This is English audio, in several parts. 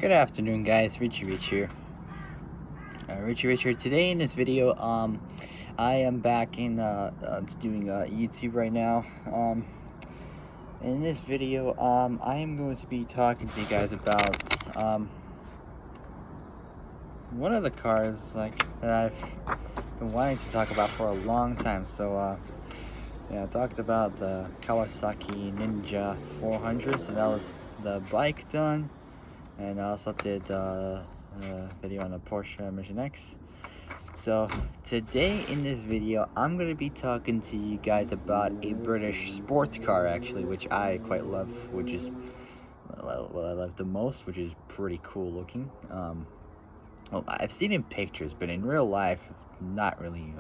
Good afternoon, guys. Richie Rich here. Richie here. Today in this video, I am back in doing YouTube right now. In this video, I am going to be talking to you guys about one of the cars that I've been wanting to talk about for a long time. So yeah, I talked about the Kawasaki Ninja 400. So that was the bike done. And I also did a video on the Porsche Mission X. So today in this video, I'm going to be talking to you guys about a British sports car, actually, which I quite love, which is what I love the most, which is pretty cool looking. Well, I've seen it in pictures, but in real life, I've not really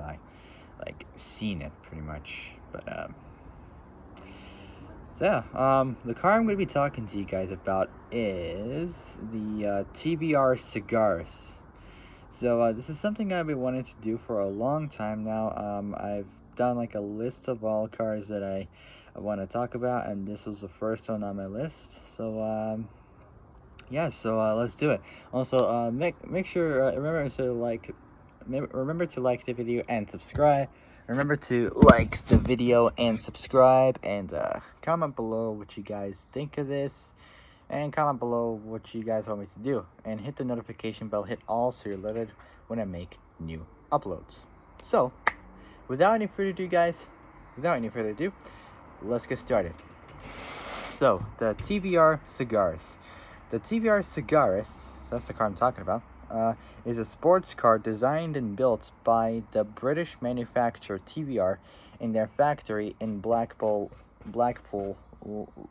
like seen it pretty much. But so yeah, the car I'm going to be talking to you guys about is the TVR Sagaris. So this is something I've been wanting to do for a long time now. I've done like a list of all cars that I want to talk about, and this was the first one on my list. So yeah, so let's do it. Also, make sure remember to like the video and subscribe. Remember to like the video and subscribe, and comment below what you guys think of this, and comment below what you guys want me to do, and hit the notification bell, hit all so you're alerted when I make new uploads. So without any further ado, let's get started. So the TVR Sagaris. The TVR Sagaris, so that's the car I'm talking about, is a sports car designed and built by the British manufacturer TVR in their factory in Blackpool,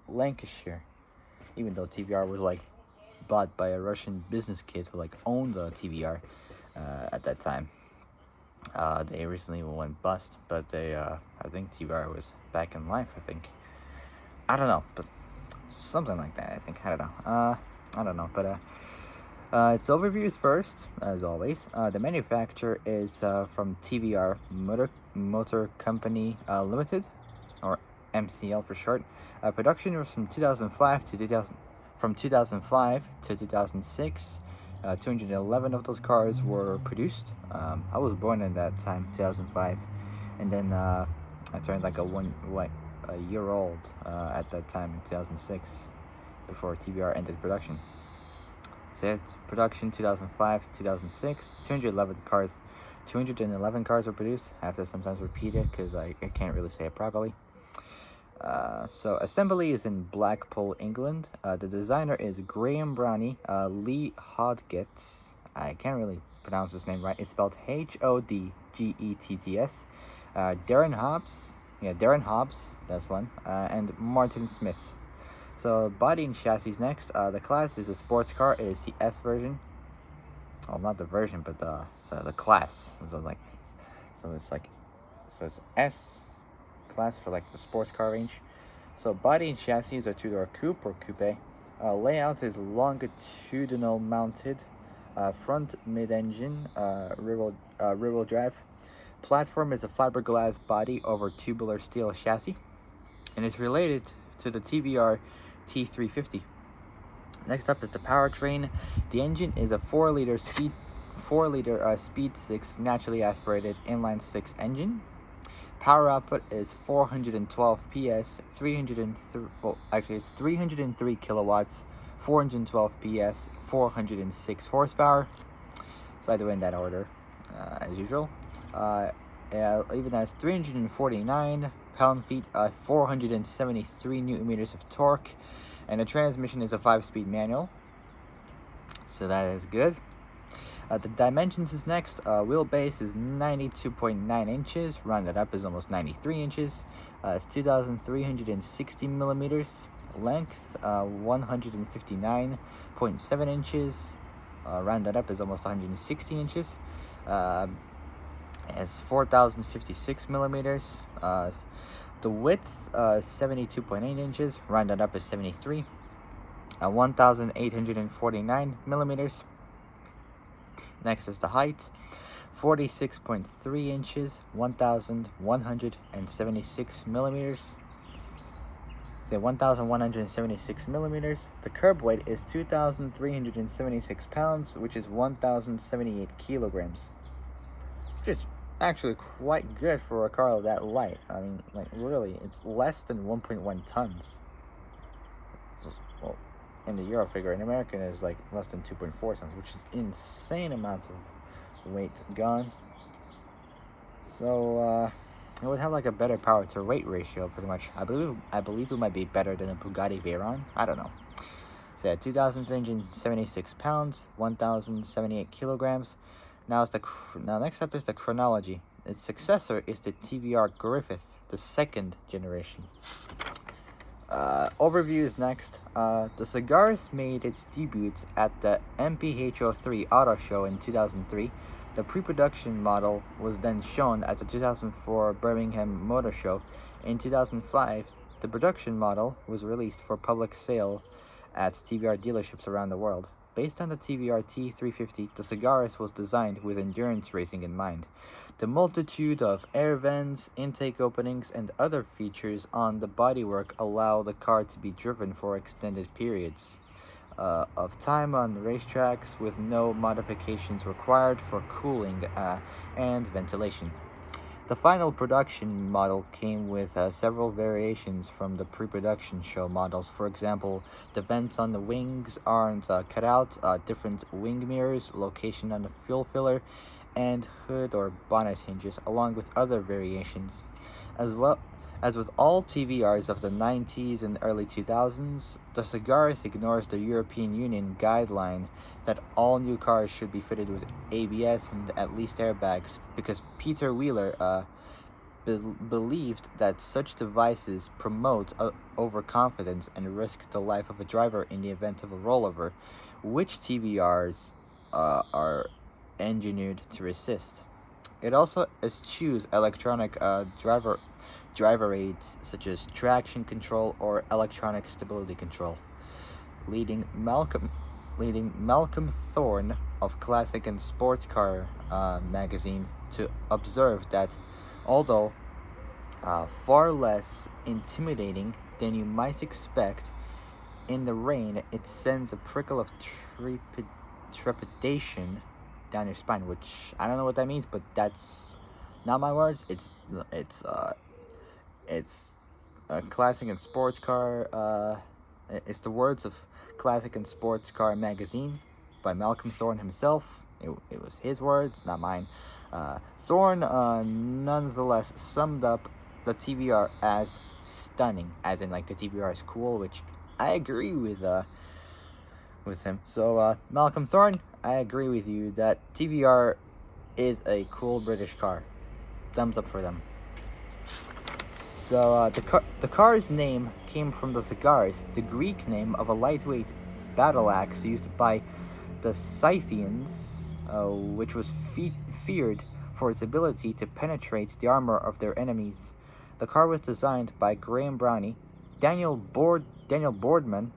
Lancashire. Even though TVR was like bought by a Russian business kid who like owned the TVR at that time. They recently went bust, but I think TVR was back in life. I don't know, but something like that. I don't know, but its overviews first, as always. The manufacturer is from TVR Motor Company Limited, or MCL for short. Production was from 2005 to 2006. 211 of those cars were produced. I was born in that time, 2005, and then I turned like a year old at that time in 2006, before TVR ended production. So it's production 2005 2006. 211 cars were produced. I have to sometimes repeat it because I can't really say it properly. So assembly is in Blackpool, England. The designer is Graham Brownie. Lee Hodgetts, I can't really pronounce his name right. It's spelled Hodgetts. Darren Hobbs, that's one. And Martin Smith. So body and chassis next. The class is a sports car. It is the S version. Well, not the version, but the class. So it's S class for like the sports car range. So body and chassis is a two-door coupe or coupe. Layout is longitudinal mounted, front mid-engine, rear-wheel drive. Platform is a fiberglass body over tubular steel chassis, and is related to the TVR T350. Next up is the powertrain. The engine is a 4-liter Speed 6 naturally aspirated inline 6 engine. Power output is 412 PS, 303 kilowatts, 412 PS, 406 horsepower. So I do in that order, as usual. Even has 349 pound-feet, 473 newton meters of torque, and the transmission is a 5-speed manual. So that is good. The dimensions is next. Wheelbase is 92.9 inches. Rounded up is almost 93 inches. It's 2,360 millimeters. Length 159.7 inches. Rounded up is almost 160 inches. It's 4,056 millimeters. The width 72.8 inches. Rounded up is 73. 1,849 millimeters. Next is the height, 46.3 inches, 1,176 millimeters. say 1,176 millimeters. The curb weight is 2,376 pounds, which is 1,078 kilograms, which is actually quite good for a car that light. I mean, like, really, it's less than 1.1 tons. Well, in the Euro figure, in American is like less than 2.4 tons, which is insane amounts of weight gone. So it would have like a better power to weight ratio, pretty much. I believe it might be better than a Bugatti Veyron. I don't know. So yeah, 2,376 pounds, 1,078 kilograms. Now next up is the chronology. Its successor is the TVR Griffith, the second generation. Overview is next. The Sagaris made its debut at the MPHO3 Auto Show in 2003. The pre-production model was then shown at the 2004 Birmingham Motor Show. In 2005, the production model was released for public sale at TVR dealerships around the world. Based on the TVR T350, the Sagaris was designed with endurance racing in mind. The multitude of air vents, intake openings, and other features on the bodywork allow the car to be driven for extended periods of time on racetracks with no modifications required for cooling and ventilation. The final production model came with several variations from the pre-production show models. For example, the vents on the wings aren't cut out, different wing mirrors, location on the fuel filler, and hood or bonnet hinges, along with other variations. As well as with all TVRs of the 90s and early 2000s, the Sagaris ignores the European Union guideline that all new cars should be fitted with ABS and at least airbags, because Peter Wheeler believed that such devices promote overconfidence and risk the life of a driver in the event of a rollover, which TVRs are engineered to resist. It also eschews electronic driver aids such as traction control or electronic stability control, leading Malcolm Thorne of Classic and Sports Car magazine to observe that although far less intimidating than you might expect, in the rain it sends a prickle of trepidation down your spine, which I don't know what that means, but that's not my words. It's a Classic and Sports Car. It's the words of Classic and Sports Car magazine by Malcolm Thorne himself. It was his words, not mine. Thorne nonetheless summed up the TVR as stunning, as in like the TVR is cool, which I agree with him. So Malcolm Thorne, I agree with you that TVR is a cool British car. Thumbs up for them. So the car's name came from the Sagaris, the Greek name of a lightweight battle axe used by the Scythians, which was feared for its ability to penetrate the armor of their enemies. The car was designed by Graham Brownie. Daniel Boardman,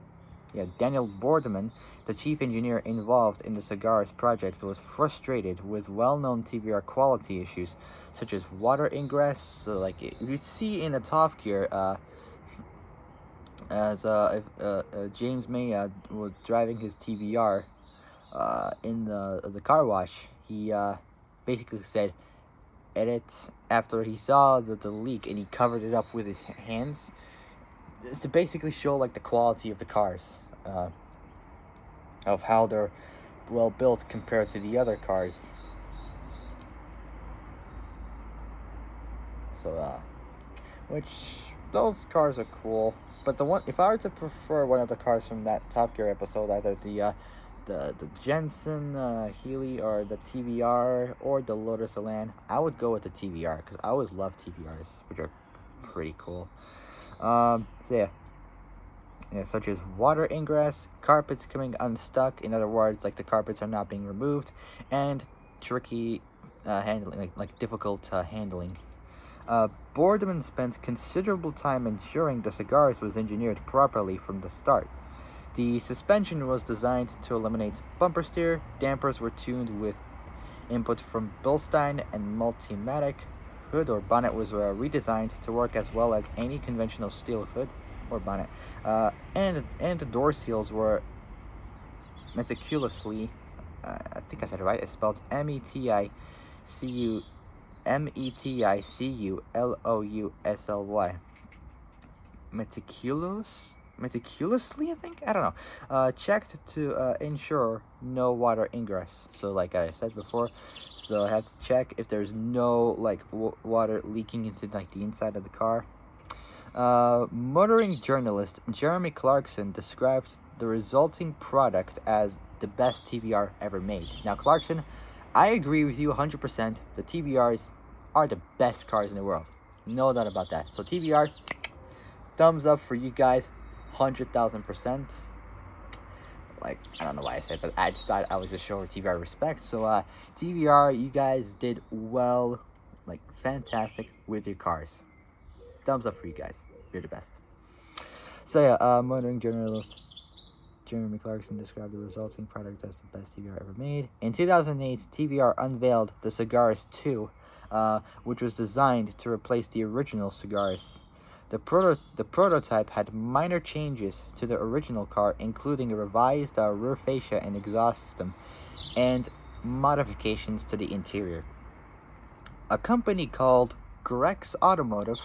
the chief engineer involved in the Sagaris project, was frustrated with well-known TVR quality issues, such as water ingress. So, like you see in the Top Gear, as James May was driving his TVR in the car wash, he basically said, edit, after he saw the leak, and he covered it up with his hands. It's to basically show like the quality of the cars, of how they're well built compared to the other cars. So which those cars are cool, but if I were to prefer one of the cars from that Top Gear episode, either the Jensen Healy or the TVR or the Lotus Elan, I would go with the TVR because I always love TVRs, which are pretty cool. So yeah, such as water ingress, carpets coming unstuck, in other words, like the carpets are not being removed, and tricky handling, like difficult handling. Boardman spent considerable time ensuring the Sagaris was engineered properly from the start. The suspension was designed to eliminate bumper steer, dampers were tuned with input from Bilstein and Multimatic, hood or bonnet was redesigned to work as well as any conventional steel hood. or bonnet. And the door seals were meticulously, I think I said it right. It's spelled Meticulously. Meticulously, I think. I don't know. Checked to ensure no water ingress. So, like I said before, so I have to check if there's no like water leaking into like the inside of the car. Motoring journalist Jeremy Clarkson described the resulting product as the best TVR ever made. Now, Clarkson, I agree with you 100%. The TVRs are the best cars in the world. No doubt about that. So, TVR, thumbs up for you guys, 100,000%. Like, I don't know why I said, but I just thought I would just show TVR respect. So, TVR, you guys did well, like, fantastic with your cars. Thumbs up for you guys. You're the best. So yeah, motoring journalist Jeremy Clarkson described the resulting product as the best TVR ever made. In 2008, TVR unveiled the Sagaris 2, which was designed to replace the original Sagaris. The prototype had minor changes to the original car, including a revised rear fascia and exhaust system, and modifications to the interior. A company called Grex Automotive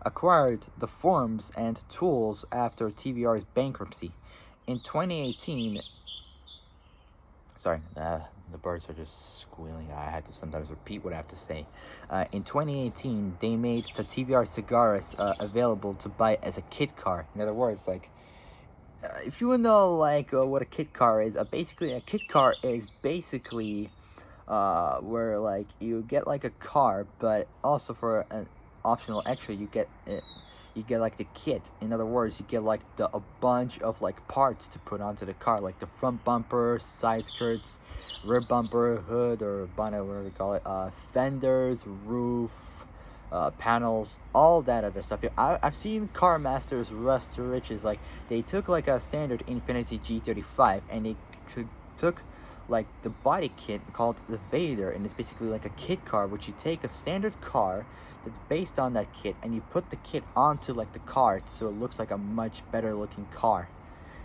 acquired the forms and tools after TVR's bankruptcy. In 2018, sorry, the birds are just squealing. I had to sometimes repeat what I have to say. In 2018, they made the TVR Sagaris available to buy as a kit car. In other words, like, if you know like what a kit car is, basically a kit car is basically where like you get like a car, but also for an optional extra you get like the kit. In other words, you get like a bunch of like parts to put onto the car, like the front bumper, side skirts, rear bumper, hood or bonnet, whatever you call it, fenders, roof, panels, all that other stuff. I've seen car masters rust to riches. Like, they took like a standard Infiniti G35 and they took like the body kit called the Vader, and it's basically like a kit car, which you take a standard car that's based on that kit and you put the kit onto like the car so it looks like a much better looking car.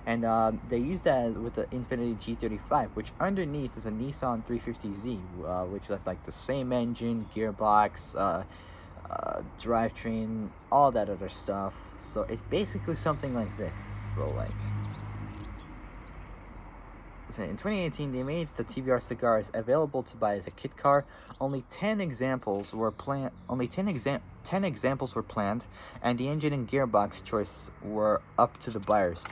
And they use that with the Infiniti G35, which underneath is a Nissan 350Z, which has like the same engine, gearbox, drivetrain, all that other stuff. So it's basically something like this. So in 2018, they made the TVR Sagaris available to buy as a kit car. Only 10 examples were planned. Only 10 examples were planned, and the engine and gearbox choice were up to the buyers.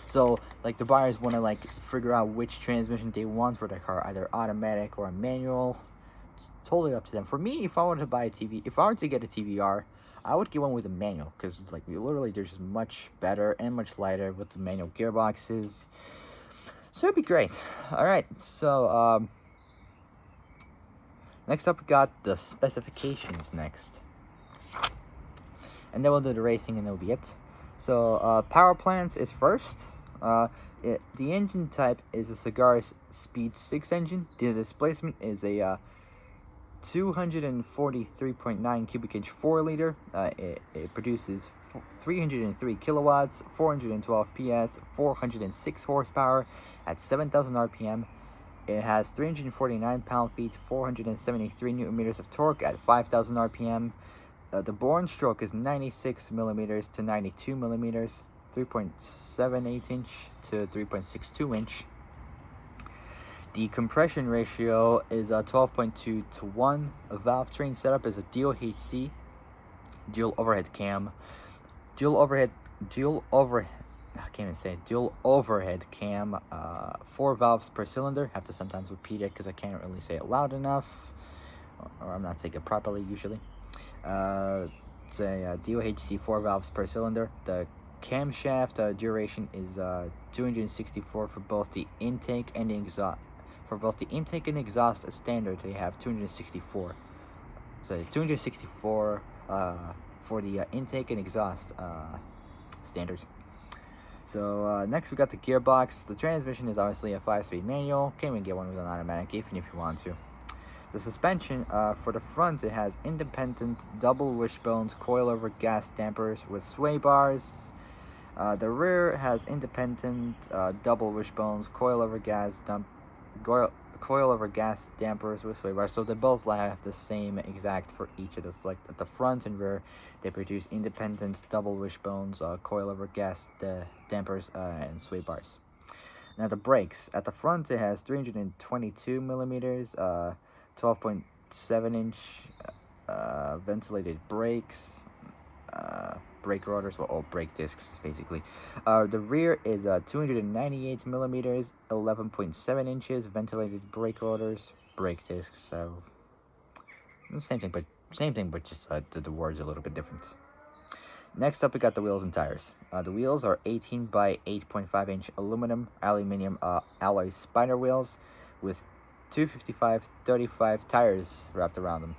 So, like, the buyers want to like figure out which transmission they want for their car, either automatic or a manual. It's totally up to them. For me, if I were to get a TVR, I would get one with a manual, because like literally they're just much better and much lighter with the manual gearboxes. So it'd be great. All right, so next up we got the specifications next, and then we'll do the racing, and that'll be it. So power plants is first. The engine type is a Sagaris Speed 6 engine. The displacement is a 243.9 cubic inch 4-liter. It produces 303 kilowatts, 412 PS, 406 horsepower at 7,000 RPM. It has 349 pound-feet, 473 newton meters of torque at 5,000 RPM. The bore stroke is 96 millimeters to 92 millimeters, 3.78 inch to 3.62 inch. The compression ratio is 12.2 to 1. A valve train setup is a DOHC, dual overhead cam. Dual overhead cam, 4 valves per cylinder. Have to sometimes repeat it because I can't really say it loud enough, or I'm not saying it properly usually. It's a DOHC 4 valves per cylinder. The camshaft duration is 264 for both the intake and the exhaust. For both the intake and exhaust as standard, they have 264. So 264 for the intake and exhaust standards. So next we got the gearbox. The transmission is obviously a 5-speed manual. Can't even get one with an automatic even if you want to. The suspension, for the front, it has independent double wishbones coilover gas dampers with sway bars. The rear has independent double wishbones coilover coilover gas dampers with sway bars. So they both have the same exact for each of this. Like at the front and rear, they produce independent double wishbones coilover gas dampers and sway bars. Now the brakes. At the front, it has 322 millimeters, 12.7-inch ventilated brakes, brake rotors, well, all brake discs basically. The rear is 298 millimeters, 11.7 inches ventilated brake rotors, brake discs. So same thing, but just the words are a little bit different. Next up, we got the wheels and tires. The wheels are 18 by 8.5-inch aluminium alloy spider wheels with 255/35 tires wrapped around them.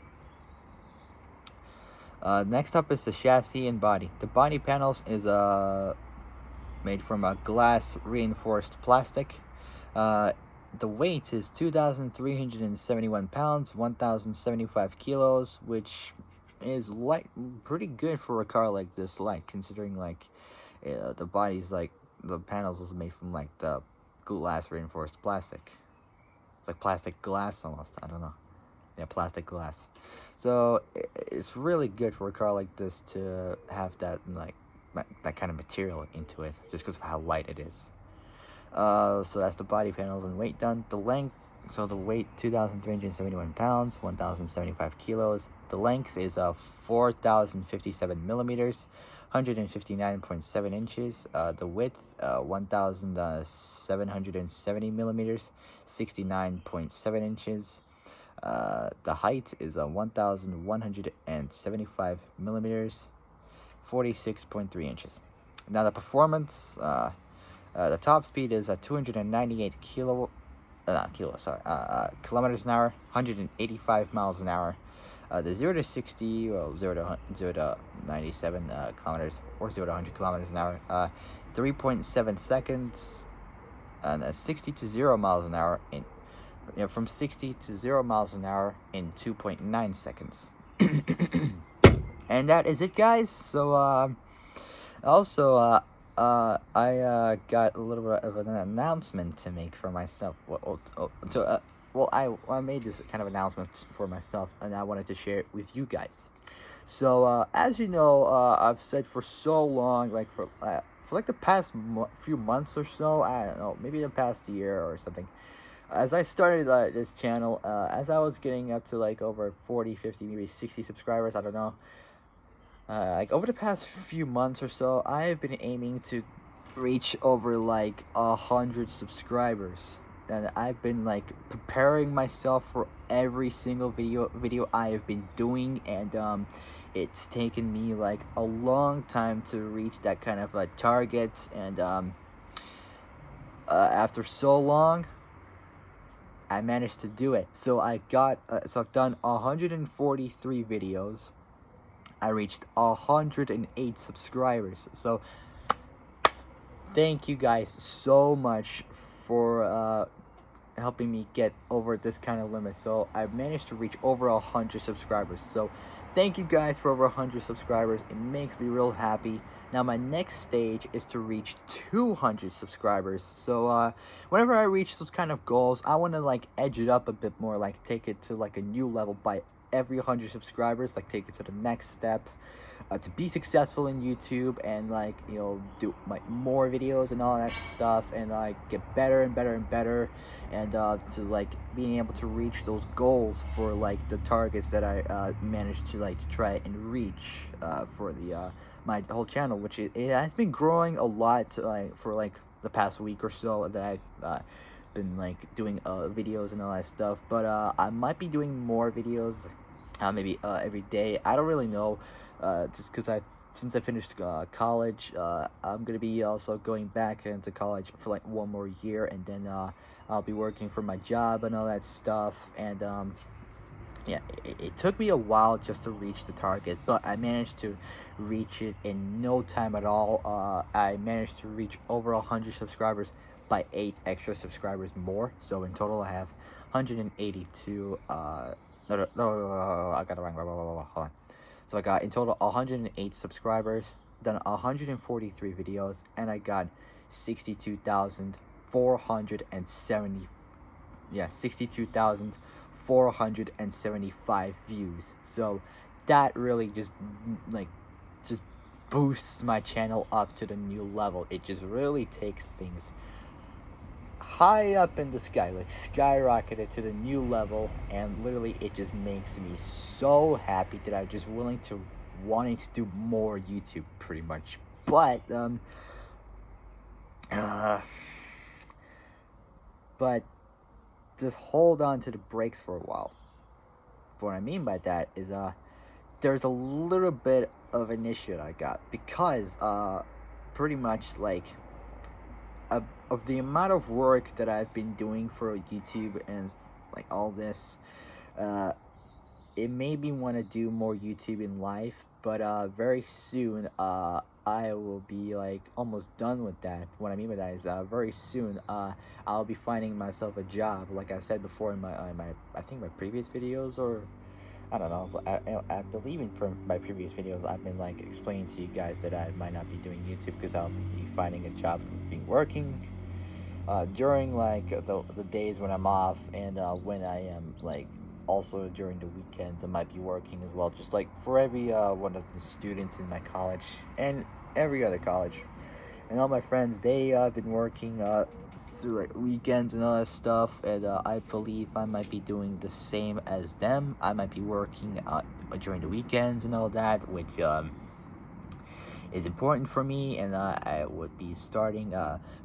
Next up is the chassis and body. The body panels is made from a glass reinforced plastic. The weight is 2,371 pounds, 1,075 kilos, which is pretty good for a car like this, considering the body's the panels is made from the glass reinforced plastic. It's like plastic glass almost. I don't know. Yeah, plastic glass. So it's really good for a car like this to have that that kind of material into it, just because of how light it is. So that's the body panels and weight done. The length, so the weight 2,371 pounds, 1,075 kilos. The length is 4,057 millimeters, 159.7 inches. The width 1,770 millimeters, 69.7 inches. The height is 1,175 millimeters, 46.3 inches. Now the performance, the top speed is 298 kilometers an hour, 185 miles an hour. The 0 to 60, well, 0 to 97 kilometers, or 0 to 100 kilometers an hour, 3.7 seconds, and 60 to 0 miles an hour from 60 to 0 miles an hour in 2.9 seconds. And that is it, guys. So also I got a little bit of an announcement to make for myself. I made this kind of announcement for myself, and I wanted to share it with you guys. So as you know, I've said for so long, for the past few months or so, I don't know, maybe the past year or something, as I started this channel, as I was getting up to over 40, 50, maybe 60 subscribers, I don't know, over the past few months or so, I have been aiming to reach over 100 subscribers. And I've been preparing myself for every single video I have been doing, and it's taken me a long time to reach that kind of target. And after so long, I managed to do it. So I've done 143 videos. I reached 108 subscribers. So thank you guys so much for helping me get over this kind of limit. So I've managed to reach over 100 subscribers. So thank you guys for over 100 subscribers. It makes me real happy. Now my next stage is to reach 200 subscribers. So whenever I reach those kind of goals, I want to edge it up a bit more, take it to a new level by every 100 subscribers, take it to the next step, to be successful in YouTube, and do more videos and all that stuff, and get better and better and better, and to being able to reach those goals for the targets that I managed to try and reach for the my whole channel, which it has been growing a lot for the past week or so that I've been doing videos and all that stuff. But I might be doing more videos maybe every day. I don't really know, just because since I finished college, I'm gonna be also going back into college for one more year, and then I'll be working for my job and all that stuff. And yeah, it took me a while just to reach the target, but I managed to reach it in no time at all. I managed to reach over 100 subscribers by 8 extra subscribers more. So in total, I have 182, no, I got it wrong, hold on. So I got in total 108 subscribers, done 143 videos, and I got 62,470, yeah, 62,475 views. So that really just like just boosts my channel up to the new level. It just really takes things high up in the sky, like skyrocketed to the new level, and literally it just makes me so happy that I'm just wanting to do more YouTube pretty much. But uh, but just hold on to the brakes for a while. What I mean by that is there's a little bit of an issue I got, because pretty much like of the amount of work that I've been doing for YouTube and like all this, it made me want to do more YouTube in life. But very soon I will be like almost done with that. What I mean by that is very soon I'll be finding myself a job, like I said before in my I think my previous videos, or I don't know, but I believe in my previous videos I've been like explaining to you guys that I might not be doing YouTube because I'll be finding a job, being working during like the days when I'm off, and when I am like also during the weekends I might be working as well, just like for every one of the students in my college and every other college. And all my friends, they have been working through like weekends and all that stuff, and I believe I might be doing the same as them. I might be working during the weekends and all that, which is important for me, and I would be starting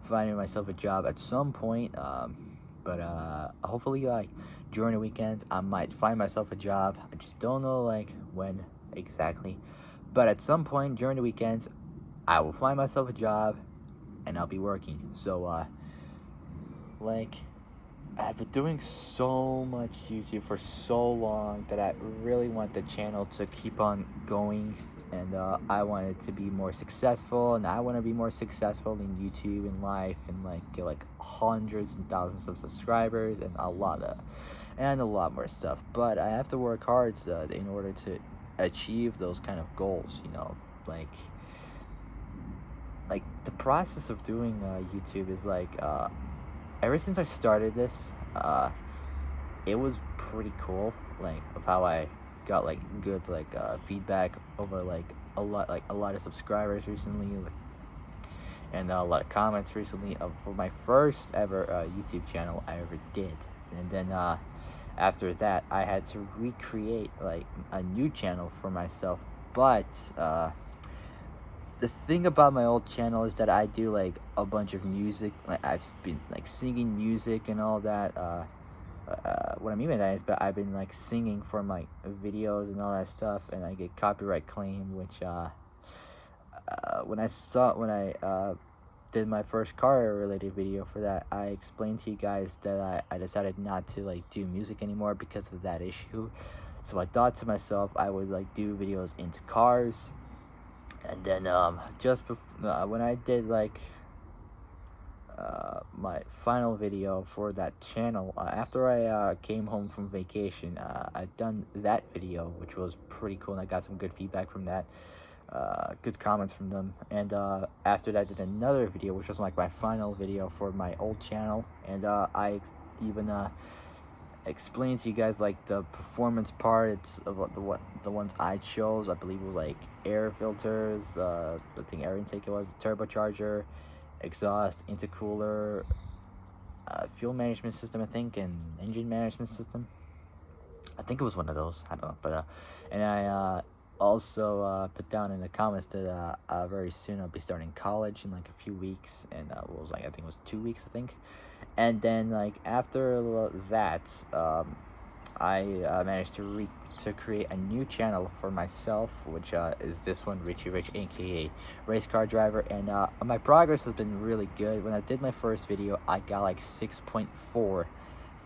finding myself a job at some point. But hopefully, like during the weekends, I might find myself a job. I just don't know like when exactly, but at some point during the weekends, I will find myself a job, and I'll be working. So like I've been doing so much YouTube for so long that I really want the channel to keep on going, and I want it to be more successful, and I want to be more successful in YouTube and life, and like get like hundreds and thousands of subscribers and a lot more stuff. But I have to work hard in order to achieve those kind of goals. Like the process of doing YouTube is like ever since I started this, it was pretty cool, like of how I got like good like feedback over like a lot of subscribers recently, like, and a lot of comments recently for my first ever YouTube channel I ever did. And then after that I had to recreate like a new channel for myself. But the thing about my old channel is that I do like a bunch of music, like I've been like singing music and all that. What I mean by that is, but I've been like singing for my videos and all that stuff, and I get copyright claim, which when I did my first car related video for that, I explained to you guys that I decided not to like do music anymore because of that issue. So I thought to myself I would like do videos into cars. And then when I did like my final video for that channel, after I came home from vacation, I've done that video, which was pretty cool, and I got some good feedback from that, good comments from them. And after that I did another video, which was like my final video for my old channel, and I even explain to you guys like the performance parts of the ones I chose. I believe it was like air filters, I think air intake, it was turbocharger, exhaust, intercooler, fuel management system, I think, and engine management system. I think it was one of those. I don't know, but and I also put down in the comments that very soon I'll be starting college in like a few weeks, and it was like I think it was 2 weeks, I think. And then like after that, I managed to create a new channel for myself, which is this one, Richie Rich, aka race car driver. And my progress has been really good. When I did my first video, I got like 6.4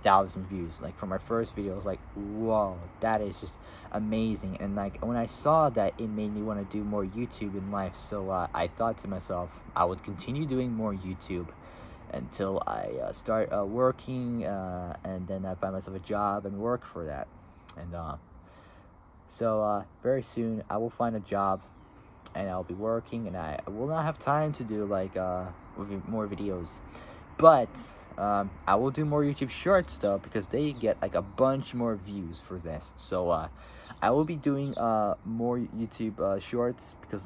thousand views. Like for my first video, I was like, whoa, that is just amazing. And like when I saw that, it made me want to do more YouTube in life. So I thought to myself I would continue doing more YouTube, until I start working, and then I find myself a job and work for that. And so very soon I will find a job, and I'll be working, and I will not have time to do like more videos. But I will do more YouTube Shorts though, because they get like a bunch more views for this. So I will be doing more YouTube Shorts, because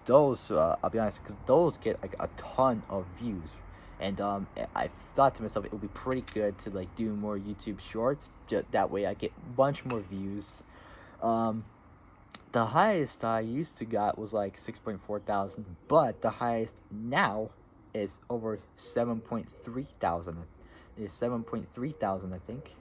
those I'll be honest, because those get like a ton of views. And I thought to myself it would be pretty good to like do more YouTube Shorts. That way I get a bunch more views. The highest I used to got was like 6.4 thousand, but the highest now is over 7.3 thousand. It's 7.3 thousand, I think.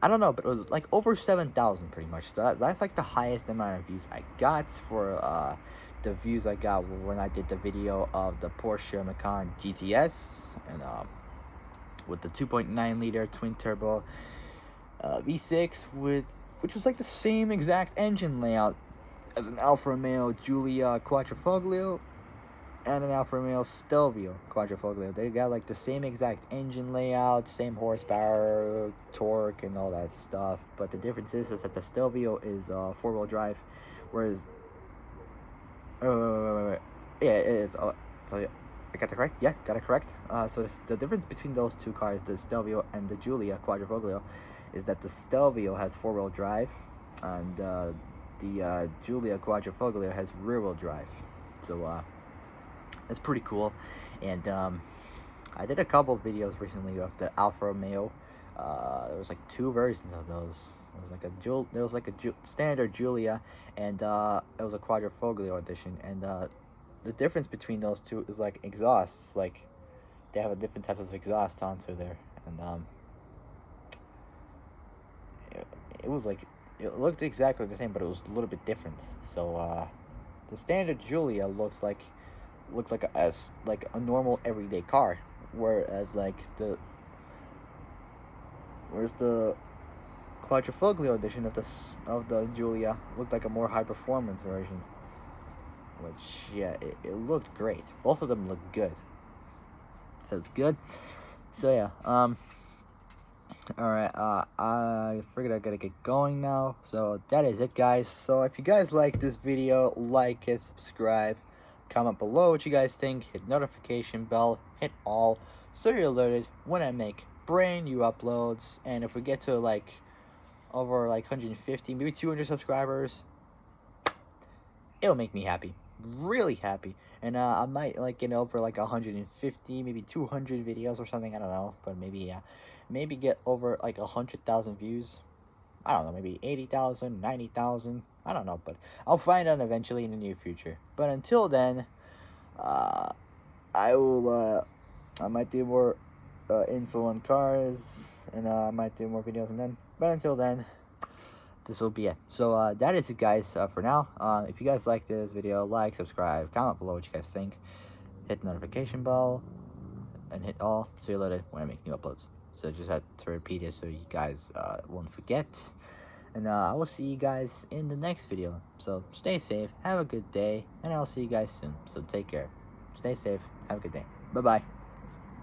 I don't know, but it was like over 7,000 pretty much. So that's like the highest amount of views I got for the views I got when I did the video of the Porsche Macan GTS, and with the 2.9 liter twin turbo V6 which was like the same exact engine layout as an Alfa Romeo Giulia Quadrifoglio and an Alfa Romeo Stelvio Quadrifoglio. They got like the same exact engine layout, same horsepower, torque, and all that stuff. But the difference is that the Stelvio is four-wheel drive, whereas yeah, it is. So I got that correct? Yeah, got it correct. So the difference between those two cars, the Stelvio and the Giulia Quadrifoglio, is that the Stelvio has four-wheel drive, and the Giulia Quadrifoglio has rear-wheel drive. So it's pretty cool. And I did a couple of videos recently of the Alfa Romeo. There was like two versions of those. There was like a standard Giulia, and it was a Quadrifoglio edition. And the difference between those two is like exhausts. Like they have a different type of exhaust onto there, and it was like, it looked exactly the same, but it was a little bit different. So the standard Giulia looked like a normal everyday car, whereas the Quadrifoglio edition of the Giulia looked like a more high performance version. Which, yeah, it looked great. Both of them looked good. So it's good. So yeah, alright, I figured I gotta get going now. So that is it, guys. So if you guys like this video, like it, subscribe, comment below what you guys think, hit notification bell, hit all, so you're alerted when I make brand new uploads. And if we get to like over like 150, maybe 200 subscribers, it'll make me happy, really happy. And I might like get over like 150, maybe 200 videos or something, I don't know. But maybe get over like 100,000 views. I don't know, maybe 80,000, 90,000, I don't know, but I'll find out eventually in the near future. But until then, I might do more info on cars, and I might do more videos, and then, but until then, this will be it. So that is it, guys, for now. If you guys like this video, like, subscribe, comment below what you guys think, hit the notification bell, and hit all, so you're alerted when I make new uploads. So just have to repeat it so you guys won't forget. And I will see you guys in the next video. So stay safe, have a good day, and I'll see you guys soon. So take care, stay safe, have a good day. Bye bye.